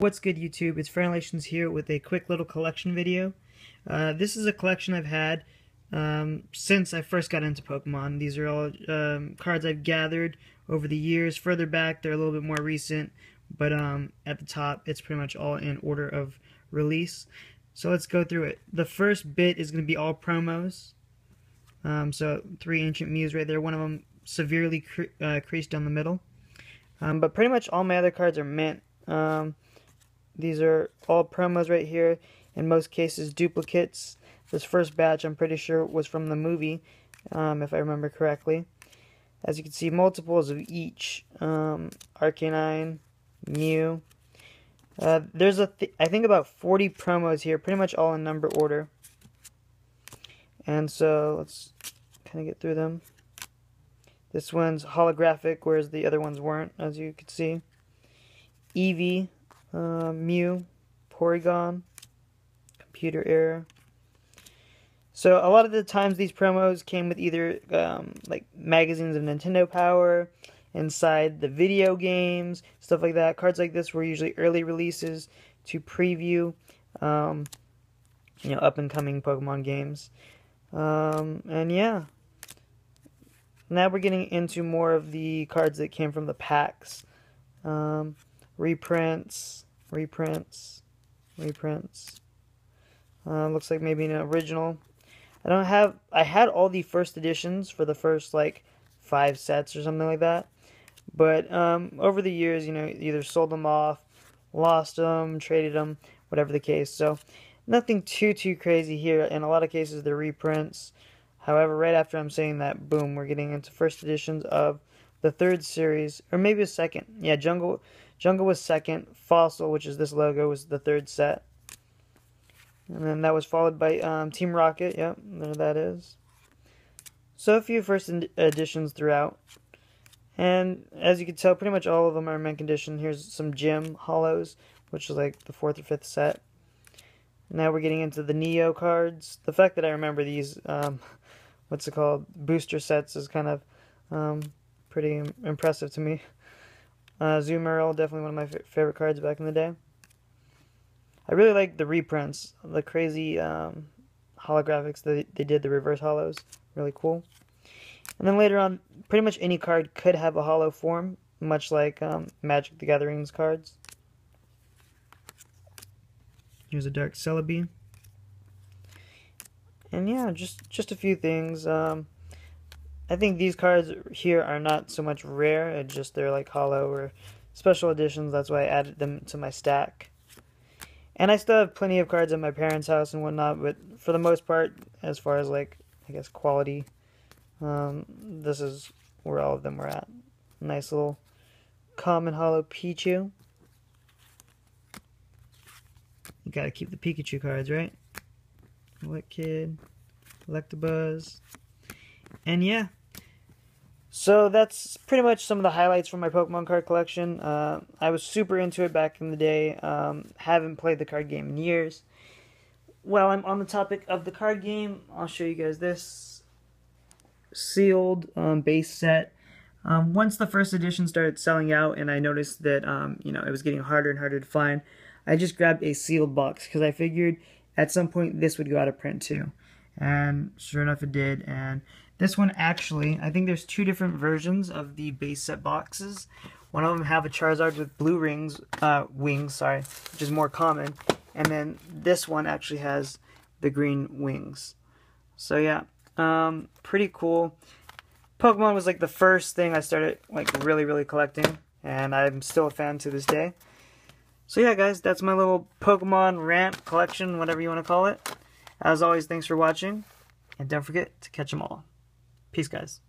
What's good, YouTube? It's Franalations here with a quick little collection video. This is a collection I've had since I first got into Pokemon. These are all cards I've gathered over the years. Further back, they're a little bit more recent, but at the top, it's pretty much all in order of release. So let's go through it. The first bit is going to be all promos. So 3 Ancient Mews right there. One of them severely creased down the middle. But pretty much all my other cards are mint. These are all promos right here. In most cases, duplicates. This first batch, I'm pretty sure, was from the movie, if I remember correctly. As you can see, multiples of each. Arcanine, Mew. There's I think about 40 promos here, pretty much all in number order. And so let's kind of get through them. This one's holographic, whereas the other ones weren't, as you can see. Eevee, Mew, Porygon, computer error. So a lot of the times these promos came with either like magazines of Nintendo Power, inside the video games, stuff like that. Cards like this were usually early releases to preview, up and coming Pokemon games. And yeah, now we're getting into more of the cards that came from the packs. Reprints. Looks like maybe an original. I had all the first editions for the first like 5 sets or something like that. But over the years, either sold them off, lost them, traded them, whatever the case. So nothing too crazy here. In a lot of cases, they're reprints. However, right after I'm saying that, boom, we're getting into first editions of the 3rd series, or maybe a 2nd. Yeah, Jungle was 2nd. Fossil, which is this logo, was the 3rd set. And then that was followed by Team Rocket. Yep, there that is. So a few first editions throughout. And as you can tell, pretty much all of them are in mint condition. Here's some Gym Hollows, which is like the 4th or 5th set. Now we're getting into the Neo cards. The fact that I remember these, booster sets is kind of pretty impressive to me. Zoomerl, definitely one of my favorite cards back in the day. I really like the reprints, the crazy holographics that they did, the reverse hollows. Really cool. And then later on, pretty much any card could have a hollow form, much like Magic the Gathering's cards. Here's a Dark Celebi. And yeah, just a few things. I think these cards here are not so much rare, it's just they're like hollow or special editions. That's why I added them to my stack. And I still have plenty of cards at my parents' house and whatnot, but for the most part, as far as like, I guess, quality, this is where all of them were at. Nice little common hollow Pichu. You gotta keep the Pikachu cards, right? What Kid, Electabuzz, and yeah. So that's pretty much some of the highlights from my Pokemon card collection. I was super into it back in the day. Haven't played the card game in years. While I'm on the topic of the card game, I'll show you guys this sealed base set. Once the first edition started selling out and I noticed that it was getting harder and harder to find, I just grabbed a sealed box because I figured at some point this would go out of print too. And sure enough it did. And this one actually, I think there's 2 different versions of the base set boxes. One of them have a Charizard with blue wings, which is more common. And then this one actually has the green wings. So yeah, pretty cool. Pokemon was like the first thing I started like really collecting, and I'm still a fan to this day. So yeah, guys, that's my little Pokemon rant collection, whatever you want to call it. As always, thanks for watching, and don't forget to catch them all. Peace, guys.